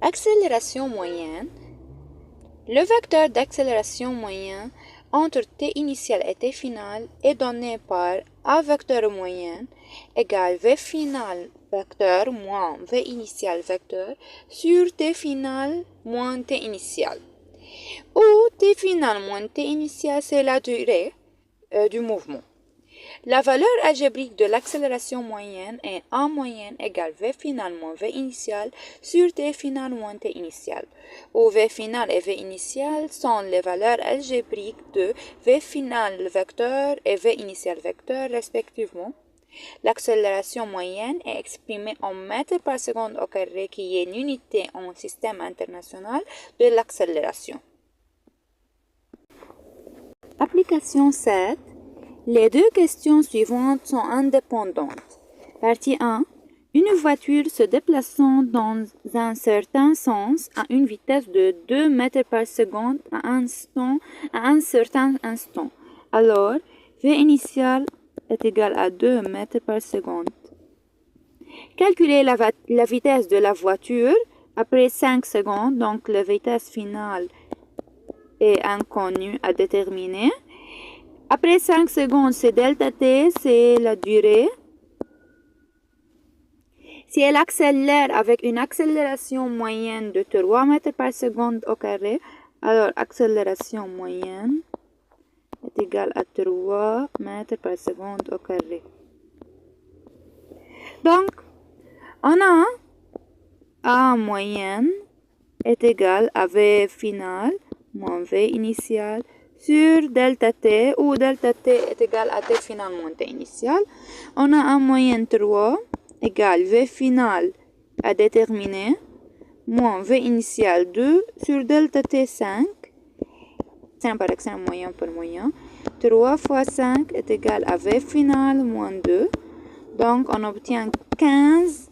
Accélération moyenne. Le vecteur d'accélération moyenne entre t initial et t final est donné par a vecteur moyenne égale v final vecteur moins v initial vecteur sur t final moins t initial. Où t final moins t initial, c'est la durée du mouvement. La valeur algébrique de l'accélération moyenne est A moyenne égale V final moins V initial sur T final moins T initial, où V final et V initial sont les valeurs algébriques de V final vecteur et V initial vecteur respectivement. L'accélération moyenne est exprimée en mètres par seconde au carré qui est l'unité en système international de l'accélération. Application 7. Les deux questions suivantes sont indépendantes. Partie 1. Une voiture se déplaçant dans un certain sens à une vitesse de 2 mètres par seconde à un certain instant. Alors, V initial est égal à 2 mètres par seconde. Calculez la vitesse de la voiture après 5 secondes, donc la vitesse finale est inconnue à déterminer. Après 5 secondes, c'est delta t, c'est la durée. Si elle accélère avec une accélération moyenne de 3 mètres par seconde au carré, alors accélération moyenne est égale à 3 mètres par seconde au carré. Donc, on a A moyenne est égal à V final moins V initial sur delta t, où delta t est égal à t final moins t initial. On a un moyenne 3 égale V final à déterminer moins V initial 2 sur delta t 5. Tiens par exemple moyen par moyen. 3 fois 5 est égal à V final moins 2. Donc on obtient 15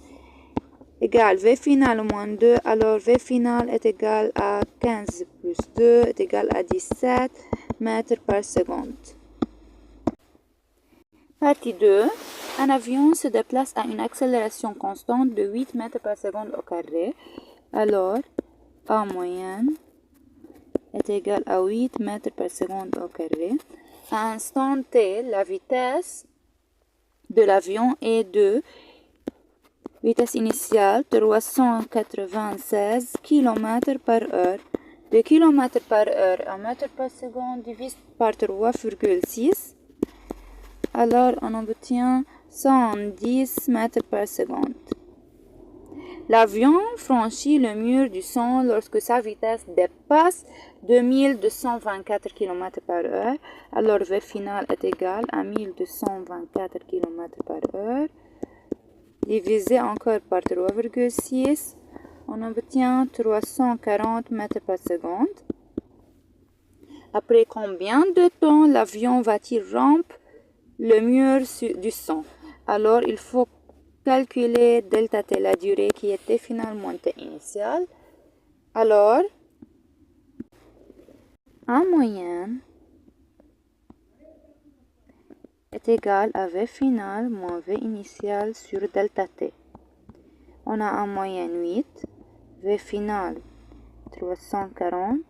égale V final moins 2, alors V final est égal à 15 plus 2 est égal à 17 mètres par seconde. Partie 2. Un avion se déplace à une accélération constante de 8 mètres par seconde au carré. Alors, A moyenne est égal à 8 mètres par seconde au carré. À instant t, la vitesse de l'avion est de vitesse initiale 396 km par heure. De km par heure à mètre par seconde divise par 3,6. Alors on obtient 110 mètres par seconde. L'avion franchit le mur du son lorsque sa vitesse dépasse 2224 km par heure. Alors V final est égal à 1224 km par heure. Divisé encore par 3,6, on obtient 340 mètres par seconde. Après combien de temps l'avion va-t-il rompre le mur du son? Alors, il faut calculer delta t, la durée qui était finalement t initiale. Alors, en moyenne est égal à V final moins V initial sur delta t. On a en moyenne 8, V final 340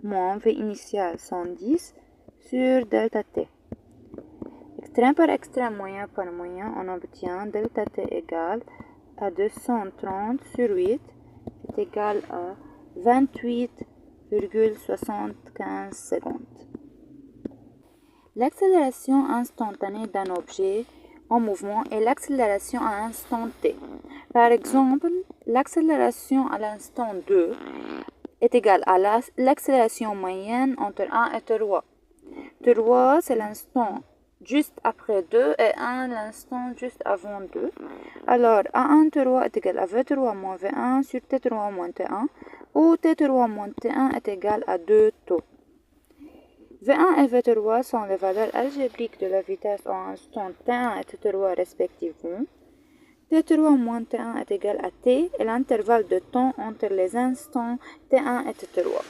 moins V initial 110 sur delta t. Extrême par extrême, moyen par moyen, on obtient delta t égale à 230 sur 8 est égal à 28,75 secondes. L'accélération instantanée d'un objet en mouvement est l'accélération à instant t. Par exemple, l'accélération à l'instant 2 est égale à l'accélération moyenne entre 1 et 3. 3, c'est l'instant juste après 2 et 1, l'instant juste avant 2. Alors, A1, 3 est égal à V3 moins V1 sur T3 moins T1, où T3 moins T1 est égal à 2 taux. V1 et V3 sont les valeurs algébriques de la vitesse en instant T1 et T3 respectivement. T3 moins T1 est égal à T et l'intervalle de temps entre les instants T1 et T3.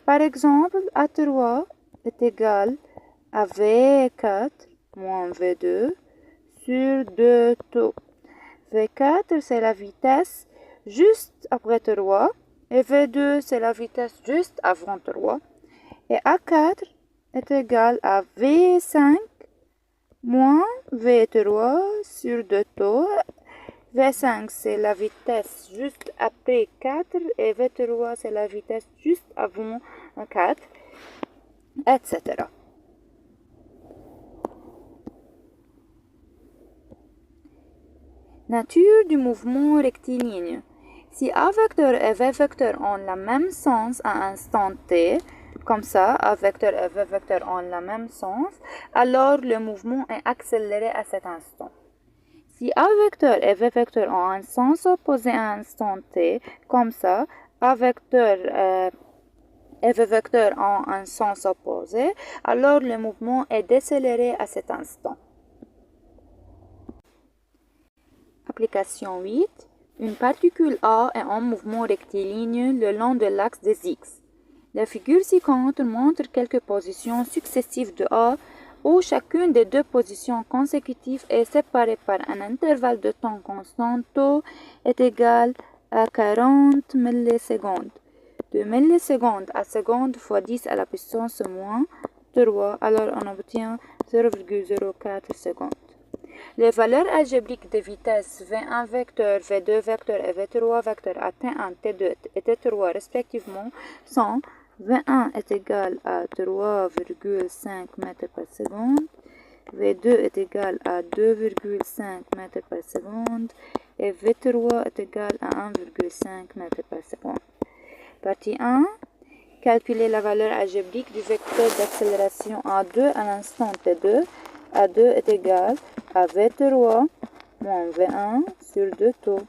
Par exemple, A3 est égal à V4 moins V2 sur 2 taux. V4, c'est la vitesse juste après 3 Et V2, c'est la vitesse juste avant 3. Et A4 est égal à V5 moins V3 sur 2 taux. V5, c'est la vitesse juste après 4 et V3, c'est la vitesse juste avant 4, etc. Nature du mouvement rectiligne. Si A vecteur et V vecteur ont le même sens à un instant t, comme ça, A vecteur et V vecteur ont le même sens, alors le mouvement est accéléré à cet instant. Si A vecteur et V vecteur ont un sens opposé à un instant t, comme ça, A vecteur et V vecteur ont un sens opposé, alors le mouvement est décéléré à cet instant. Application 8. Une particule A est en mouvement rectiligne le long de l'axe des X. La figure ci-contre montre quelques positions successives de A où chacune des deux positions consécutives est séparée par un intervalle de temps constant τ est égal à 40 millisecondes. De millisecondes à seconde fois 10 à la puissance moins 3, alors on obtient 0,04 secondes. Les valeurs algébriques de vitesse V1 vecteur, V2 vecteur et V3 vecteur à T1, T2 et T3 respectivement sont V1 est égal à 3,5 mètres par seconde, V2 est égal à 2,5 mètres par seconde et V3 est égal à 1,5 mètres par seconde. Partie 1. Calculer la valeur algébrique du vecteur d'accélération A2 à l'instant T2. A2 est égal à V3 moins V1 sur 2 taux.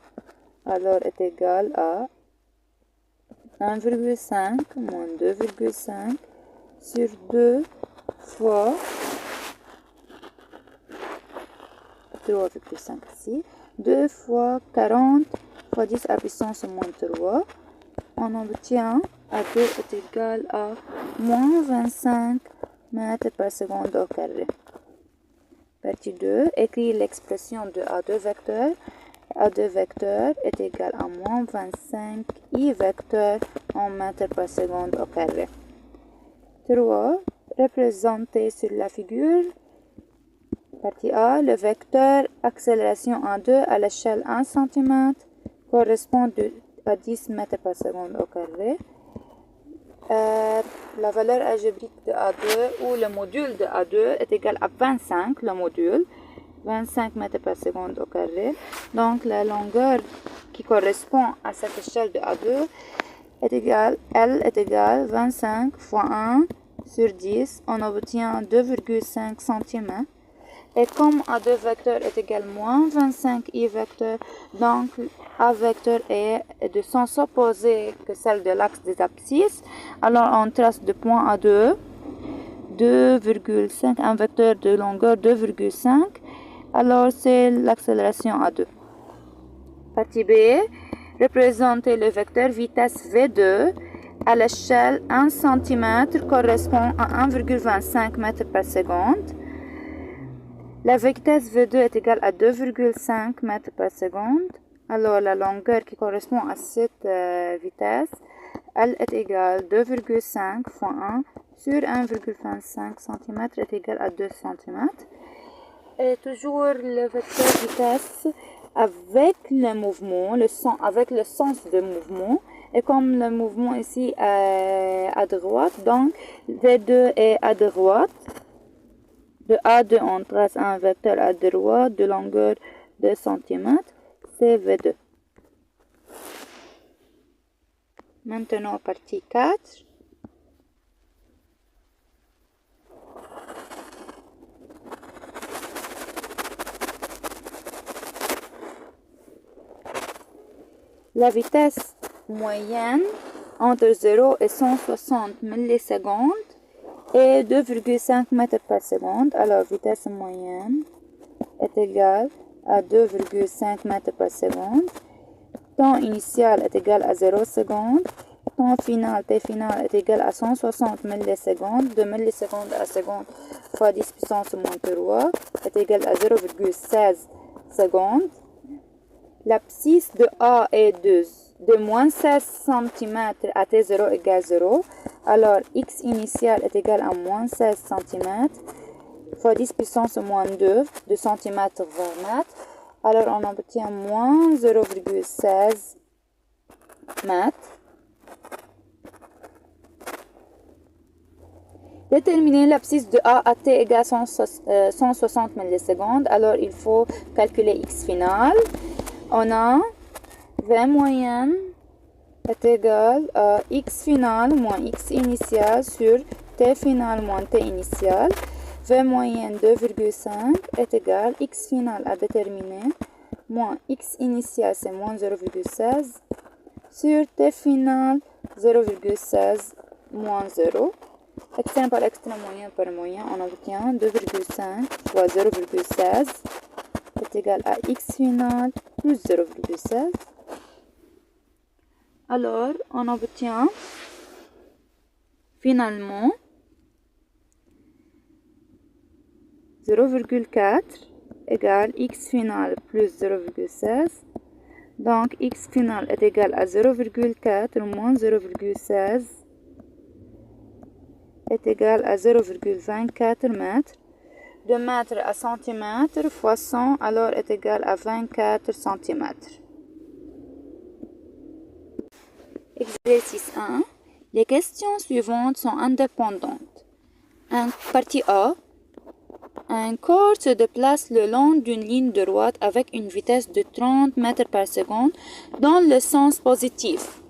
Alors est égal à 1,5 moins 2,5 sur 2 fois 3,5 ici. 2 fois 40 fois 10 à puissance moins 3. On obtient A2 est égal à moins 25 mètres par seconde au carré. Partie 2. Écrire l'expression de A2 vecteur. A2 vecteur est égal à moins 25 I vecteur en mètres par seconde au carré. 3. Représenter sur la figure. Partie A. Le vecteur accélération A2 à l'échelle 1 cm correspond à 10 mètres par seconde au carré. La valeur algébrique de A2 ou le module de A2 est égal à 25, le module, 25 mètres par seconde au carré. Donc la longueur qui correspond à cette échelle de A2 est égale, L est égale 25 fois 1 sur 10, on obtient 2,5 cm. Et comme A2 vecteur est égal à moins 25 I vecteur, donc A vecteur est de sens opposé que celle de l'axe des abscisses. Alors on trace de point A2, 2,5, un vecteur de longueur 2,5. Alors c'est l'accélération A2. Partie B, représenter le vecteur vitesse V2 à l'échelle 1 cm correspond à 1,25 m par seconde. La vitesse V2 est égale à 2,5 m par seconde. Alors la longueur qui correspond à cette vitesse, elle est égale à 2,5 fois 1 sur 1,25 cm est égal à 2 cm. Et toujours le vecteur vitesse avec le mouvement, avec le sens de mouvement. Et comme le mouvement ici est à droite, donc V2 est à droite. De A2, on trace un vecteur à droite de longueur de 2 cm, c'est V2. Maintenant, partie 4. La vitesse moyenne entre 0 et 160 millisecondes et 2,5 mètres par seconde. Alors, vitesse moyenne est égale à 2,5 mètres par seconde. Temps initial est égal à 0 secondes. Temps final, T final, est égal à 160 millisecondes. De millisecondes à seconde fois 10 puissance moins 3 est égal à 0,16 secondes. L'abscisse de A est 2. de moins 16 cm à T0 égale 0, alors x initial est égal à moins 16 cm fois 10 puissance moins 2 de centimètres vers mètre. Alors on obtient moins 0,16 mètres. Déterminer l'abscisse de A à T égale 160 millisecondes. Alors il faut calculer x final. On a V moyenne est égal à x final moins x initial sur t final moins t initial. V moyenne 2,5 est égal à x final à déterminer moins x initial c'est moins 0,16 sur t final 0,16 moins 0. Extrême par extrême, moyen par moyen, on obtient 2,5 fois 0,16 est égal à x final plus 0,16. Alors, on obtient finalement 0,4 égale x final plus 0,16. Donc, x final est égal à 0,4 moins 0,16 est égal à 0,24 mètres. De mètre à centimètre fois 100 alors est égal à 24 centimètres. Exercice 1. Les questions suivantes sont indépendantes. Partie A. Un corps se déplace le long d'une ligne droite avec une vitesse de 30 mètres par seconde dans le sens positif.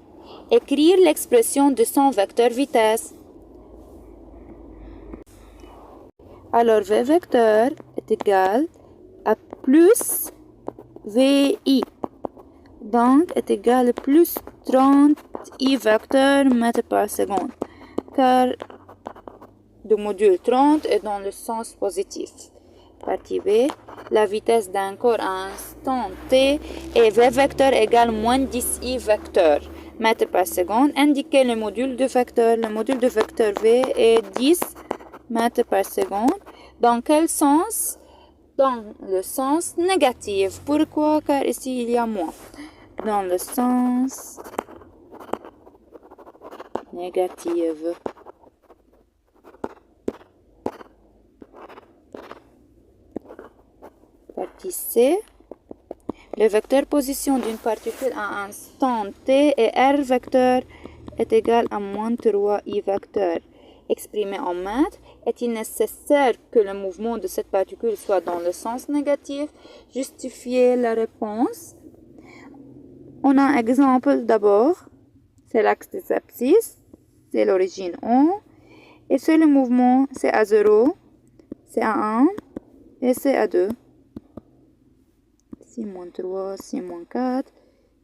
Écrire l'expression de son vecteur vitesse. Alors, V vecteur est égal à plus VI. Donc, est égal à plus 30 I vecteur mètre par seconde. Car le module 30 est dans le sens positif. Partie B. La vitesse d'un corps à un instant T est V vecteur égale moins 10 I vecteur mètre par seconde. Indiquez le module de vecteur. Le module de vecteur V est 10 mètres par seconde. Dans quel sens? Dans le sens négatif. Pourquoi? Car ici il y a moins. Dans le sens négatif. Partie C. Le vecteur position d'une particule à un instant T et R vecteur est égal à moins 3 I vecteur. Exprimé en mètres, est-il nécessaire que le mouvement de cette particule soit dans le sens négatif? Justifiez la réponse. On a un exemple d'abord. C'est l'axe des abscisses. C'est l'origine 1. Et c'est le mouvement, c'est à 0. C'est à 1. Et c'est à 2. C'est moins 3, c'est moins 4.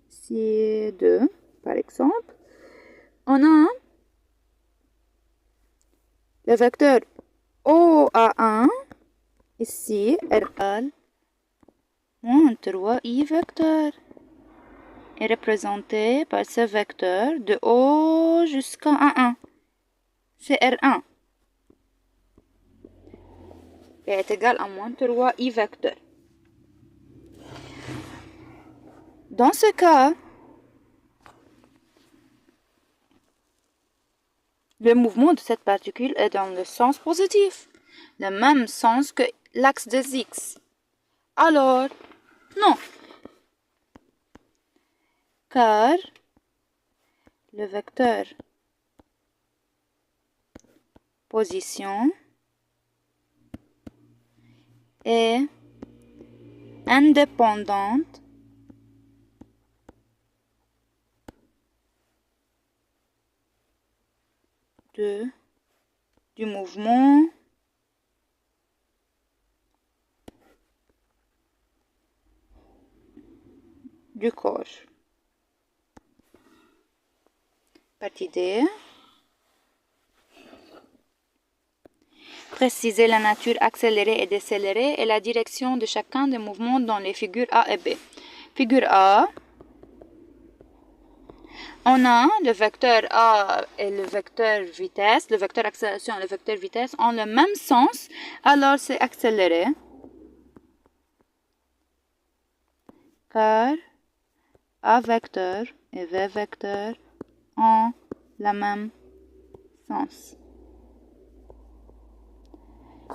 C'est 2, par exemple. On a le vecteur OA1, ici, R1, moins 3I vecteur, est représenté par ce vecteur de O jusqu'à A1. C'est R1. Et est égal à moins 3I vecteur. Dans ce cas, le mouvement de cette particule est dans le sens positif, le même sens que l'axe des X. Alors, non, car le vecteur position est indépendante du mouvement du corps. Partie D. Préciser la nature accélérée et décélérée et la direction de chacun des mouvements dans les figures A et B. Figure A. On a le vecteur A et le vecteur vitesse, le vecteur accélération et le vecteur vitesse ont le même sens, alors c'est accéléré. Car A vecteur et v vecteur ont le même sens.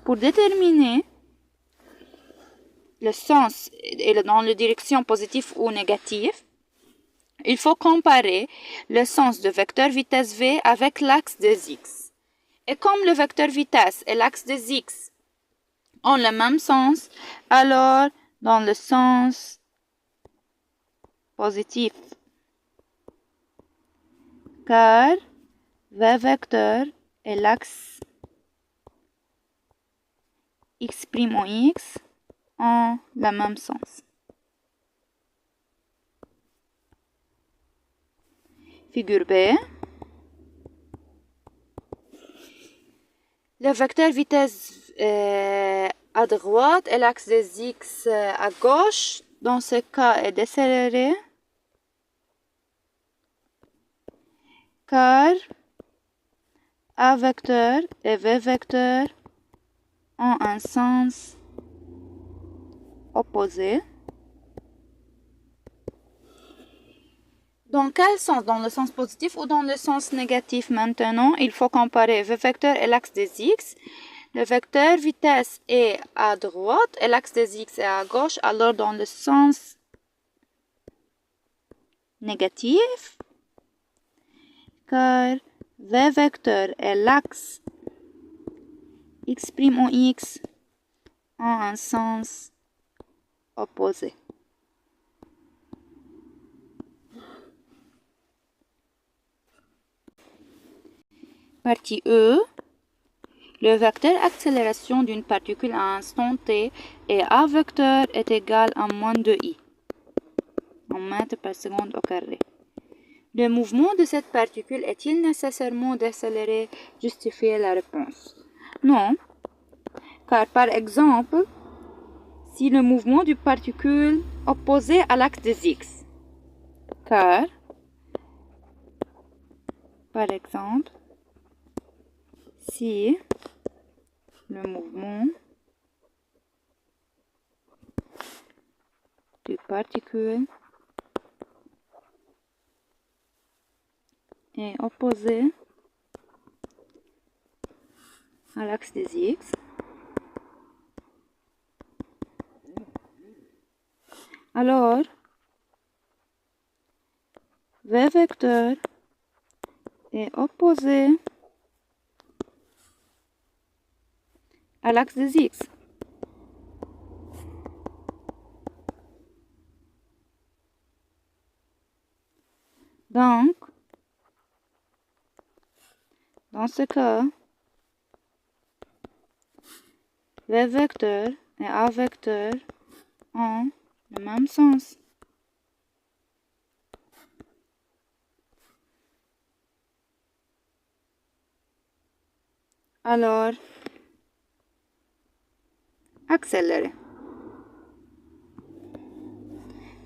Pour déterminer le sens dans la direction positive ou négative, il faut comparer le sens de vecteur vitesse v avec l'axe des x. Et comme le vecteur vitesse et l'axe des x ont le même sens, alors dans le sens positif, car v vecteur et l'axe x' en x ont le même sens. Figure B. Le vecteur vitesse à droite et l'axe des x à gauche, dans ce cas, est décéléré car a vecteur et v vecteur ont un sens opposé. Dans quel sens? Dans le sens positif ou dans le sens négatif? Maintenant, il faut comparer v vecteur et l'axe des x. Le vecteur vitesse est à droite et l'axe des x est à gauche, alors dans le sens négatif, car v vecteur et l'axe x' en x ont un sens opposé. Partie E. Le vecteur accélération d'une particule à un instant t et a vecteur est égal à moins 2i en mètres par seconde au carré. Le mouvement de cette particule est-il nécessairement décéléré? Justifiez la réponse. Non, car par exemple, si le mouvement d'une particule opposé à l'axe des x, car par exemple, si le mouvement de particule est opposé à l'axe des x, alors v vecteur est opposé à l'axe des x. Donc, dans ce cas, v vecteur et a vecteur ont le même sens. Alors, accélérer.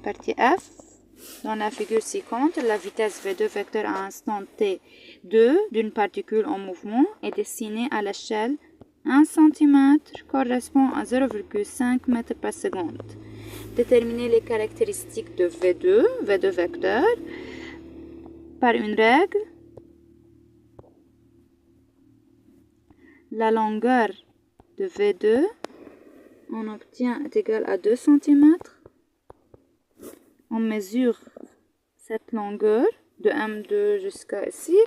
Partie F. Dans la figure ci-contre, la vitesse v2 vecteur à instant t2 d'une particule en mouvement est dessinée à l'échelle 1 cm correspond à 0,5 mètres par seconde. Déterminer les caractéristiques de V2 vecteur, par une règle. La longueur de V2, on obtient, est égale à 2 cm. On mesure cette longueur de M2 jusqu'à ici.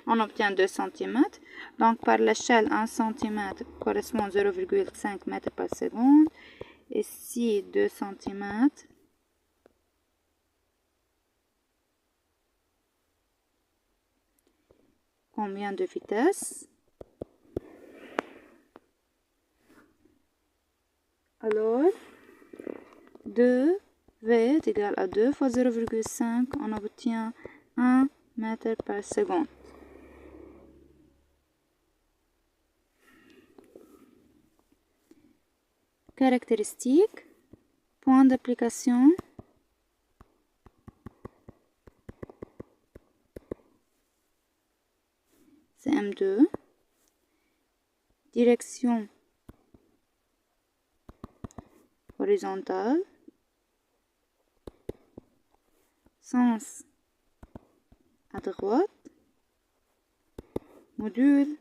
On obtient 2 cm. Donc, par l'échelle, 1 cm correspond à 0,5 mètres par seconde. Ici, 2 cm. Combien de vitesses? Alors, 2V est égal à 2 fois 0,5. On obtient 1 mètre par seconde. Caractéristiques. Point d'application. C'est M2. Direction horizontale. Sens à droite, module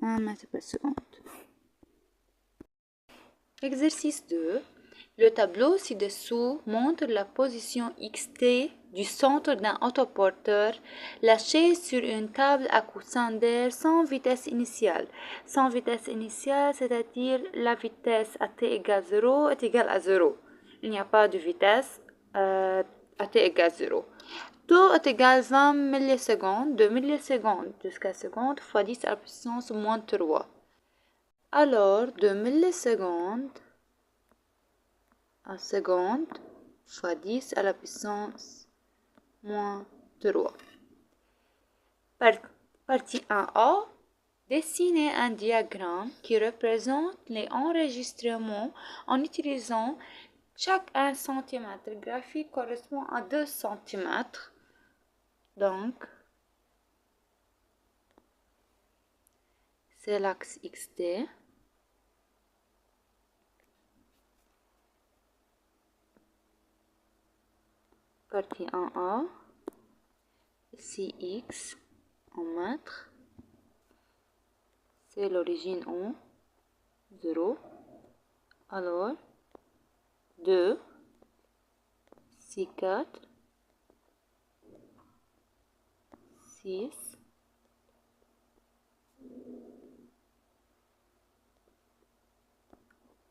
1 mètre par seconde. Exercice 2. Le tableau ci-dessous montre la position xt du centre d'un autoporteur lâché sur une table à coussin d'air sans vitesse initiale. Sans vitesse initiale, c'est-à-dire la vitesse à t égale 0 est égale à 0. Il n'y a pas de vitesse à t égale 0. Taux est égal à 20 millisecondes, de millisecondes jusqu'à seconde fois 10 à la puissance moins 3. Alors, de millisecondes à seconde fois 10 à la puissance moins 3. Partie 1a. Dessinez un diagramme qui représente les enregistrements en utilisant chaque 1 cm. Le graphique correspond à 2 cm. Donc, c'est l'axe XT. Partie 1A. Ici X en mètres. C'est l'origine en 0. Alors, 2, ici 4, 6,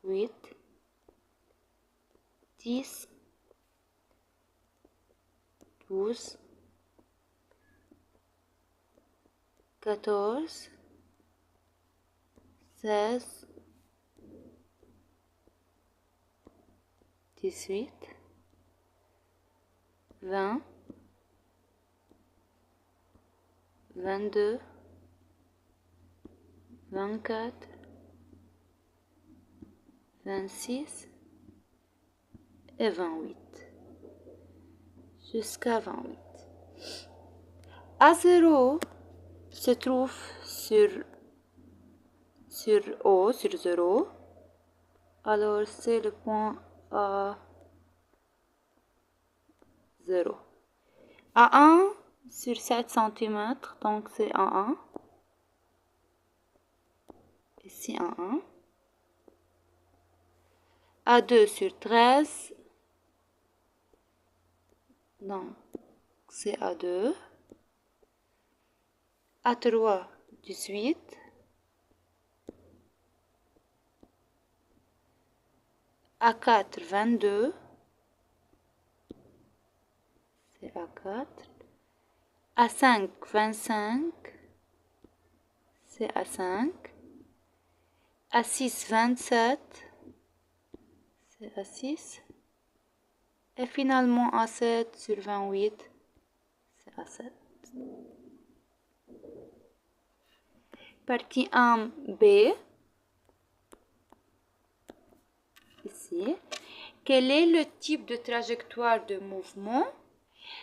8, 10, 12, 14, 16, 18, 20, 22, 24, 26 et 28. Jusqu'à 28. A0 se trouve sur O, sur 0. Alors, c'est le point A0. A1 sur 7 cm, donc c'est A1. Ici A1. A2 sur 13. Donc, c'est A2. A3, 18. A4, 22. C'est A4. A5, 25. C'est A5. A6, 27. C'est A6. Et finalement, A7 sur 28. C'est A7. Partie 1B. Ici. Quel est le type de trajectoire de mouvement?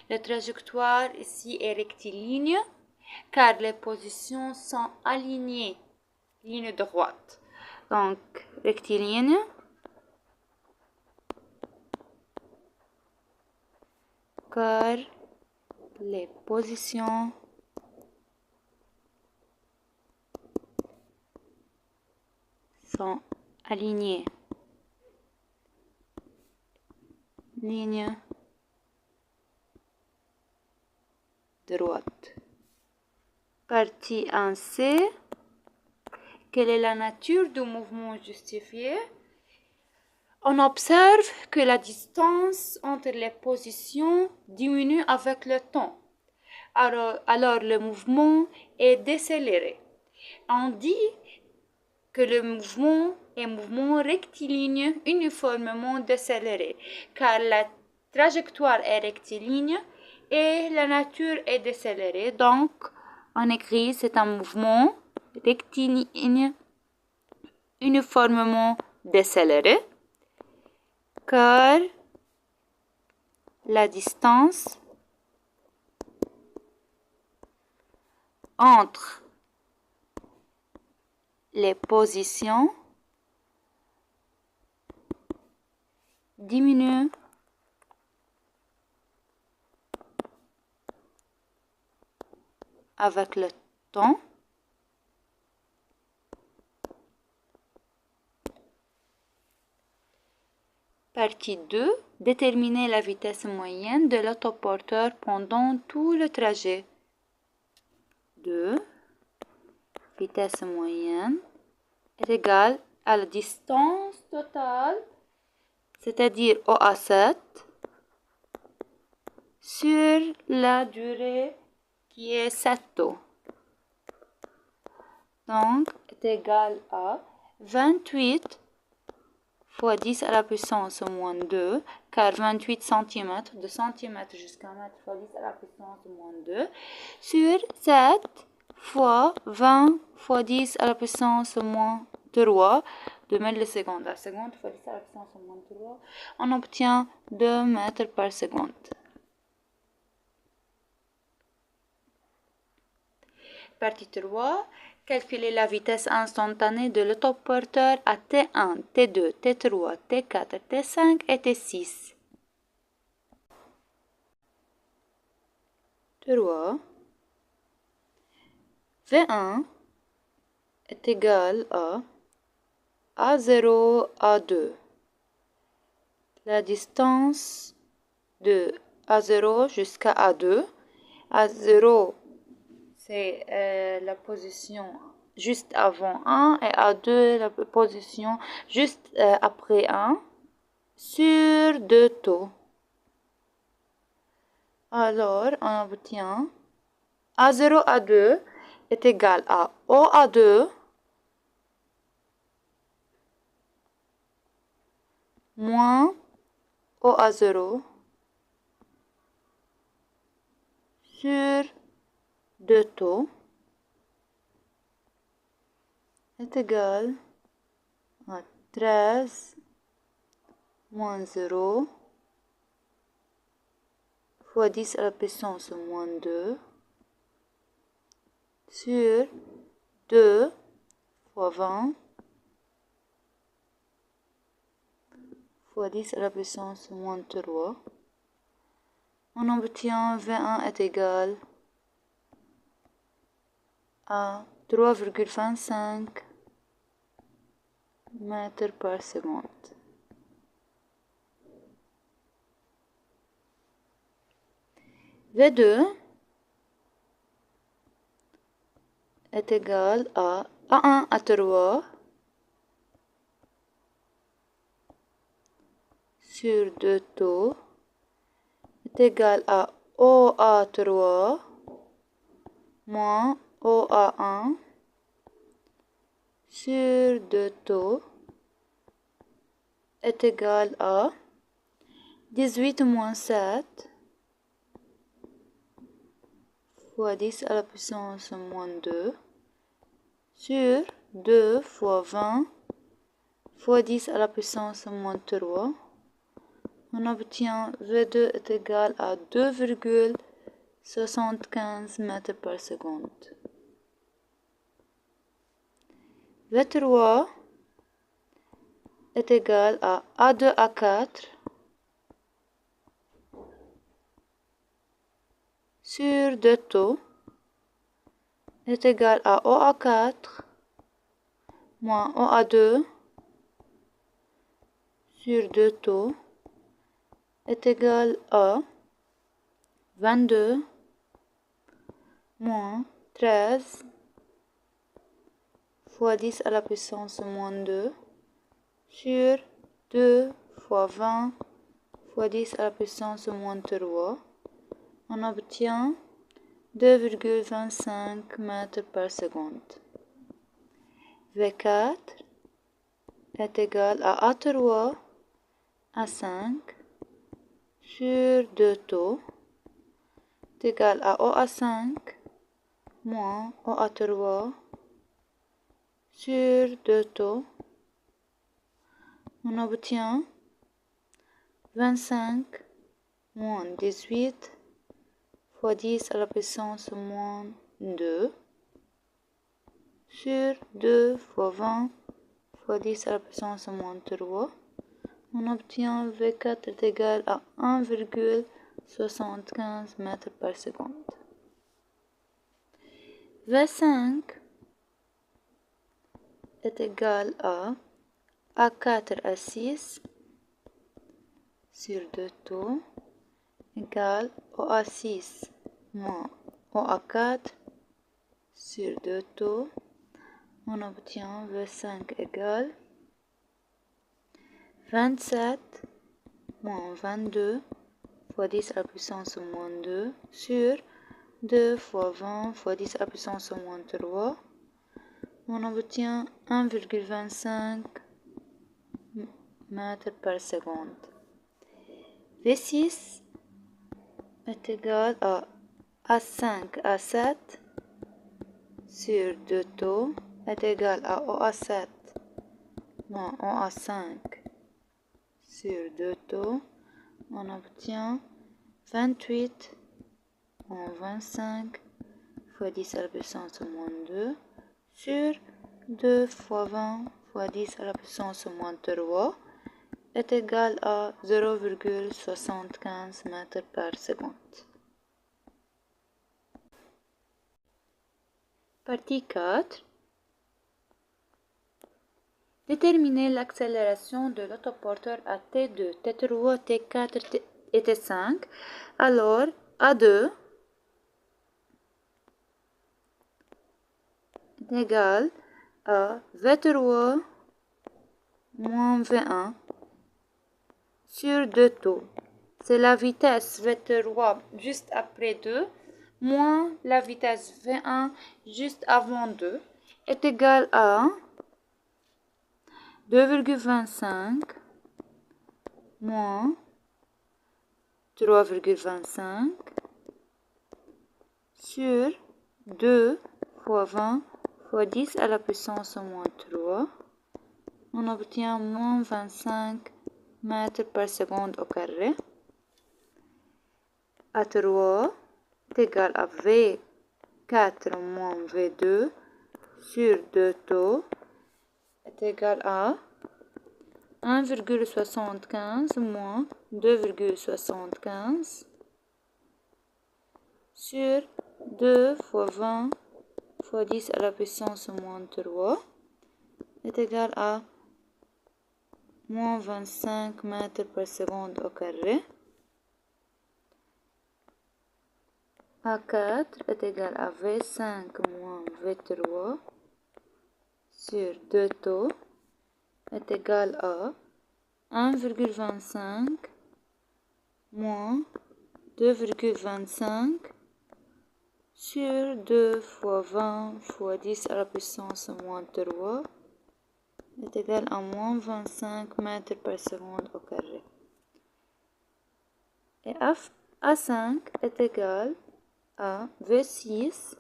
La trajectoire ici est rectiligne car les positions sont alignées, ligne droite. Donc, rectiligne. Car les positions sont alignées. Ligne droite. Partie 1C. Quelle est la nature du mouvement justifié? On observe que la distance entre les positions diminue avec le temps. Alors le mouvement est décéléré. On dit que le mouvement est mouvement rectiligne uniformément décéléré, car la trajectoire est rectiligne et la nature est décélérée. Donc, on écrit c'est un mouvement rectiligne uniformément décéléré, car la distance entre les positions diminue avec le temps. Partie 2. Déterminer la vitesse moyenne de l'autoporteur pendant tout le trajet. 2. Vitesse moyenne est égale à la distance totale, c'est-à-dire OA7, sur la durée qui est 7T. Donc, est égal à 28 fois 10 à la puissance moins 2, car 28 cm, de centimètre jusqu'à mètre fois 10 à la puissance moins 2, sur 7 fois 20 fois 10 à la puissance moins 3, 2 millisecondes à seconde fois 10 à la puissance moins 3, on obtient 2 mètres par seconde. Partie 3. Calculer la vitesse instantanée de l'autoporteur à T1, T2, T3, T4, T5 et T6. 3. V1 est égal à A0, A2. La distance de A0 jusqu'à A2. A0, c'est la position juste avant 1 et A2, la position juste après 1 sur 2T. Alors, on obtient A0, A2 est égal à OA2 moins OA0 sur 2T est égal à 13 moins 0 fois 10 à la puissance moins 2 sur 2 fois 20 fois 10 à la puissance moins 3. On obtient V1 est égal à 3,25 mètres par seconde. V2 est égal à A1 à 3 sur 2T est égal à OA3 moins OA1 sur 2T est égal à 18 moins 7 fois 10 à la puissance moins 2 sur 2 fois 20 fois 10 à la puissance moins 3. On obtient V2 est égal à 2,75 mètres par seconde. V3 est égal à A2 à 4 sur 2T est égal à OA4 moins OA2 sur 2T est égal à 22 moins 13 fois 10 à la puissance moins 2 sur 2 fois 20 fois 10 à la puissance moins 3. On obtient 2,25 mètres par seconde. V4 est égal à A3 à 5 sur 2T est égal à OA5 moins OA3 sur 2T. On obtient 25 moins 18 fois 10 à la puissance moins 2 sur 2 fois 20 fois 10 à la puissance moins 3. On obtient V4 est égal à 1,75 mètres par seconde. V5 est égal à A4 à 6 sur 2 taux égale OA6 moins OA4 sur 2 taux. On obtient V5 égale 27 moins 22 fois 10 à la puissance moins 2 sur 2 fois 20 fois 10 à la puissance moins 3. On obtient 1,25 mètres par seconde. V6 est égal à A5 A7 sur 2 taux est égal à OA7 moins OA5 sur 2 taux. On obtient 28 moins 25 fois 10 à la puissance moins 2 sur 2 fois 20 fois 10 à la puissance moins 3 est égal à 0,75 mètres par seconde. Partie 4. Déterminer l'accélération de l'autoporteur à T2, T3, T4 et T5. Alors, A2 est égal à V3 moins V1 sur 2 taux. C'est la vitesse V3 juste après 2 moins la vitesse V1 juste avant 2 est égal à 2,25 moins 3,25 sur 2 fois 20 fois 10 à la puissance moins 3. On obtient moins 25 mètres par seconde au carré. A3 est égal à V4 moins V2 sur 2 taux est égal à 1,75 moins 2,75 sur 2 fois 20 fois 10 à la puissance moins 3 est égal à moins 25 mètres par seconde au carré. A4 est égal à V5 moins V3 sur 2 taux est égal à 1,25 moins 2,25 sur 2 fois 20 fois 10 à la puissance moins 3 est égal à moins 25 mètres par seconde au carré. Et A5 est égal à V6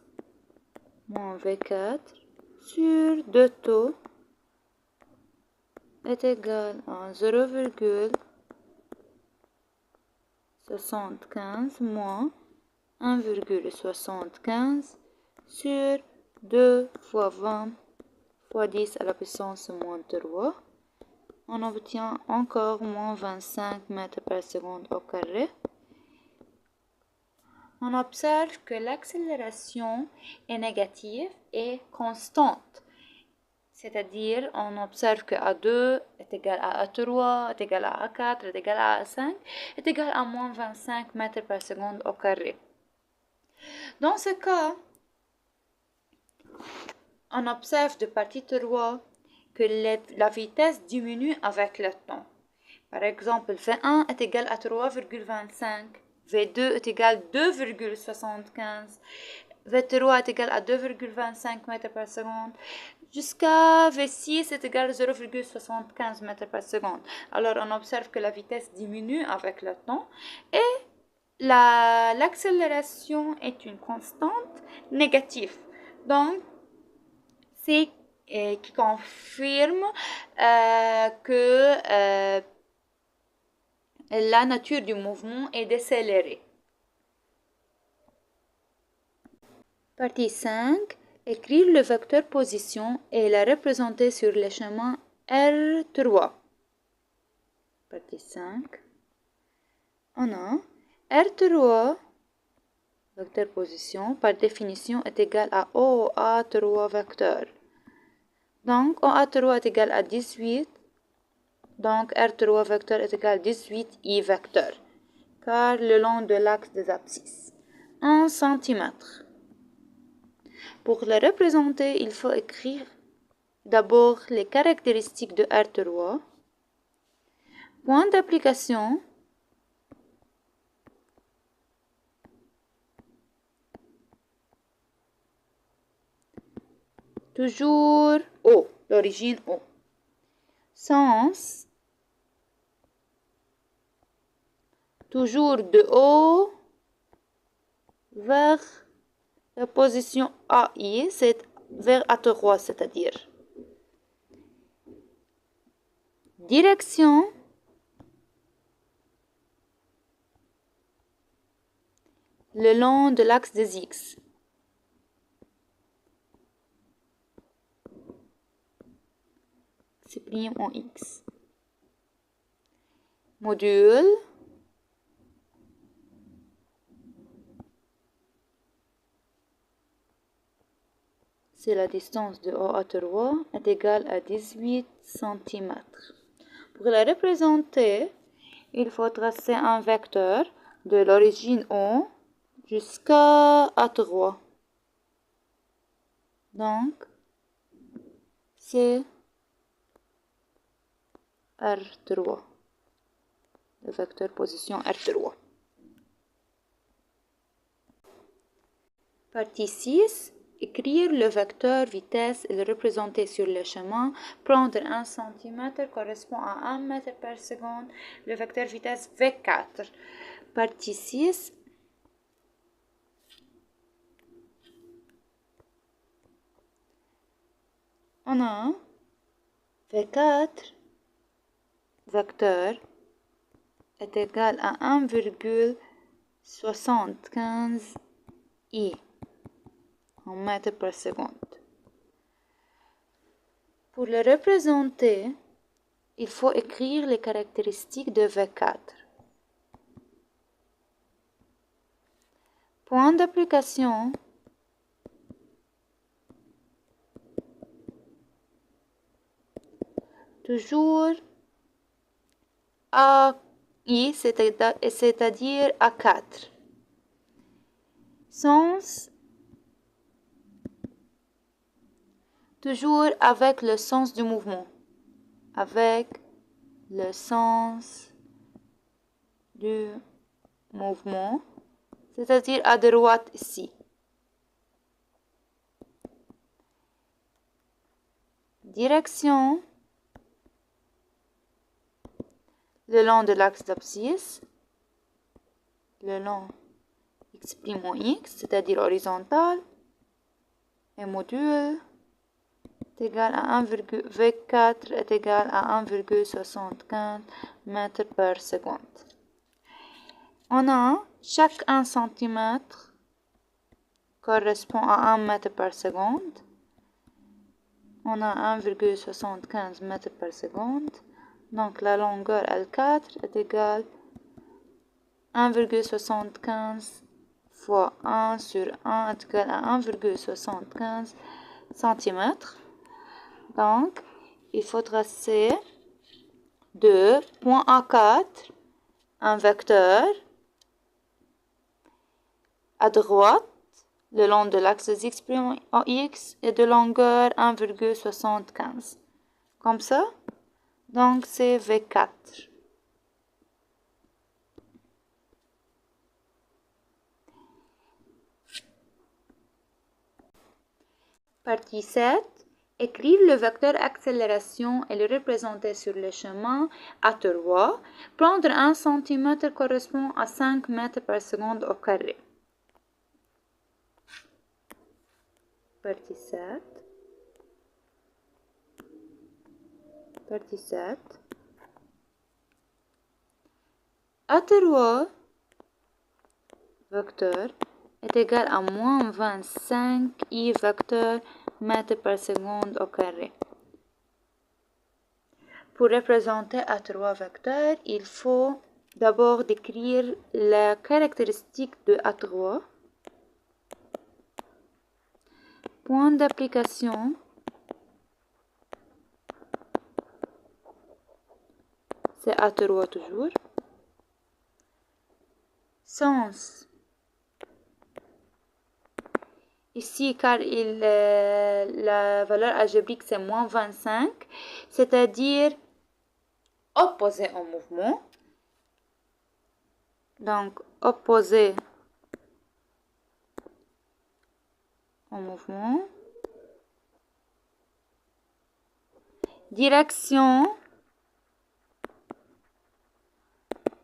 moins V4 sur 2 taux est égal à 0,75 moins 1,75 sur 2 fois 20 fois 10 à la puissance moins 3. On obtient encore moins 25 mètres par seconde au carré. On observe que l'accélération est négative et constante. C'est-à-dire, on observe que A2 est égal à A3, est égal à A4, est égal à A5, est égal à moins 25 mètres par seconde au carré. Dans ce cas, on observe de partie 3 que la vitesse diminue avec le temps. Par exemple, V1 est égal à 3,25, V2 est égal à 2,75, V3 est égal à 2,25 mètres par seconde, jusqu'à V6 est égal à 0,75 mètres par seconde. Alors, on observe que la vitesse diminue avec le temps et l'accélération est une constante négative. Donc, c'est qui confirme que la nature du mouvement est décélérée. Partie 5. Écrire le vecteur position et la représenter sur le chemin R3. Partie 5. On a R3 vecteur position, par définition, est égal à OA3 vecteur. Donc, OA3 est égal à 18. Donc, R3 vecteur est égal à 18I vecteur, car le long de l'axe des abscisses. 1 cm. Pour le représenter, il faut écrire d'abord les caractéristiques de R3. Point d'application. Toujours O, l'origine O. Sens. Toujours de O vers la position AI, c'est vers A3, c'est-à-dire. Direction. Le long de l'axe des X. S'exprime en X. Module. C'est la distance de O à 3 est égale à 18 cm. Pour la représenter, il faut tracer un vecteur de l'origine O jusqu'à A3. Donc, c'est R3. Le vecteur position R3. Partie 6. Écrire le vecteur vitesse et le représenter sur le chemin. Prendre 1 cm correspond à 1 mètre par seconde. Le vecteur vitesse V4. Partie 6. On a V4 vecteur est égal à 1,75 I en mètres par seconde. Pour le représenter, il faut écrire les caractéristiques de V4. Point d'application. Toujours AI, c'est-à-dire A4. Sens. Toujours avec le sens du mouvement. Avec le sens du mouvement, c'est-à-dire à droite ici. Direction. Le long de l'axe d'abscisse. Le long exprime en X, c'est-à-dire horizontal. Et module est égal à V4 est égal à 1,75 mètres par seconde. On a chaque 1 cm correspond à 1 mètre par seconde. On a 1,75 mètres par seconde. Donc la longueur L4 est égale à 1,75 fois 1 sur 1 est égal à 1,75 cm. Donc, il faut tracer de point A4 un vecteur à droite le long de l'axe X' en X et de longueur 1,75. Comme ça. Donc, c'est V4. Partie 7. Écrire le vecteur accélération et le représenter sur le chemin à 3. Prendre 1 cm correspond à 5 mètres par seconde au carré. Partie 7. Partie 7. A3 vecteur est égal à moins 25 I vecteur mètre par seconde au carré. Pour représenter A3 vecteur, il faut d'abord décrire la caractéristique de A3. Point d'application. C'est A3 toujours. Sens. Ici, car la valeur algébrique c'est moins 25, c'est-à-dire opposé au mouvement. Donc, opposé au mouvement. Direction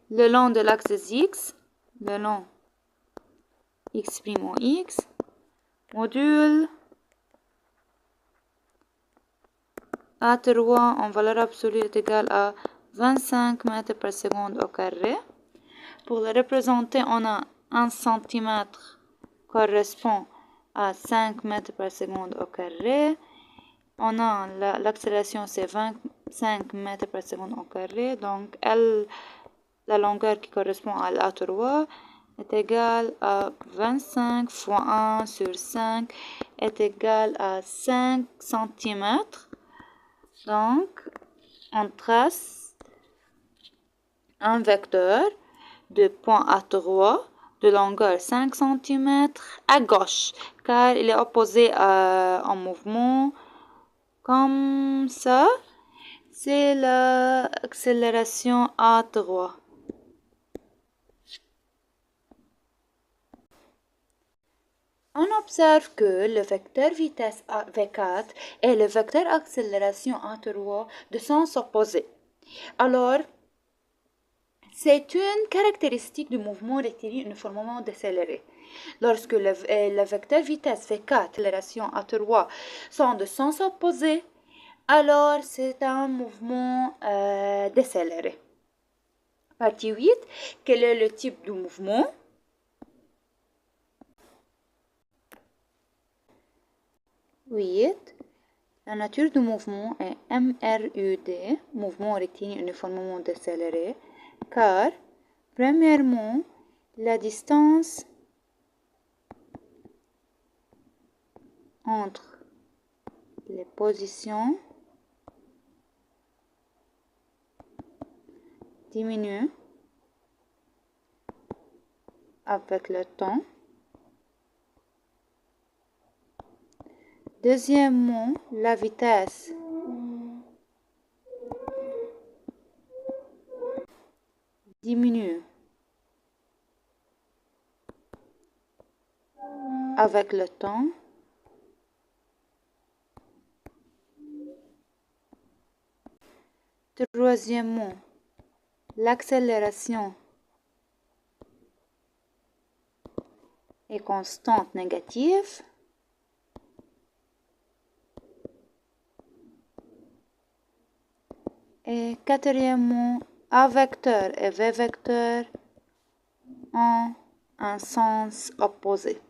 le long de l'axe X, le long X' en X, module A3 en valeur absolue est égal à 25 mètres par seconde au carré. Pour le représenter, on a 1 cm correspond à 5 mètres par seconde au carré. On a l'accélération, c'est 25 mètres par seconde au carré. Donc, la longueur qui correspond à l'A3 est égale à 25 fois 1 sur 5 est égal à 5 cm. Donc, on trace un vecteur de point A3 de longueur 5 cm à gauche, car il est opposé en mouvement. Comme ça, c'est l'accélération A3. On observe que le vecteur vitesse V4 et le vecteur accélération A3 de sens opposés. Alors, c'est une caractéristique du mouvement rectiligne uniformément décéléré. Lorsque le vecteur vitesse V4 et l'accélération A3 sont de sens opposés, alors c'est un mouvement décéléré. Partie 8. Quel est le type de mouvement? La nature du mouvement est MRUD, mouvement rectiligne uniformément décéléré, car, premièrement, la distance entre les positions diminue avec le temps. Deuxièmement, la vitesse diminue avec le temps. Troisièmement, l'accélération est constante négative. Et quatrièmement, A vecteur et V vecteur ont un sens opposé.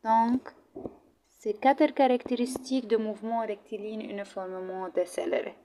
Donc, ces 4 caractéristiques de mouvement rectiligne uniformément décéléré.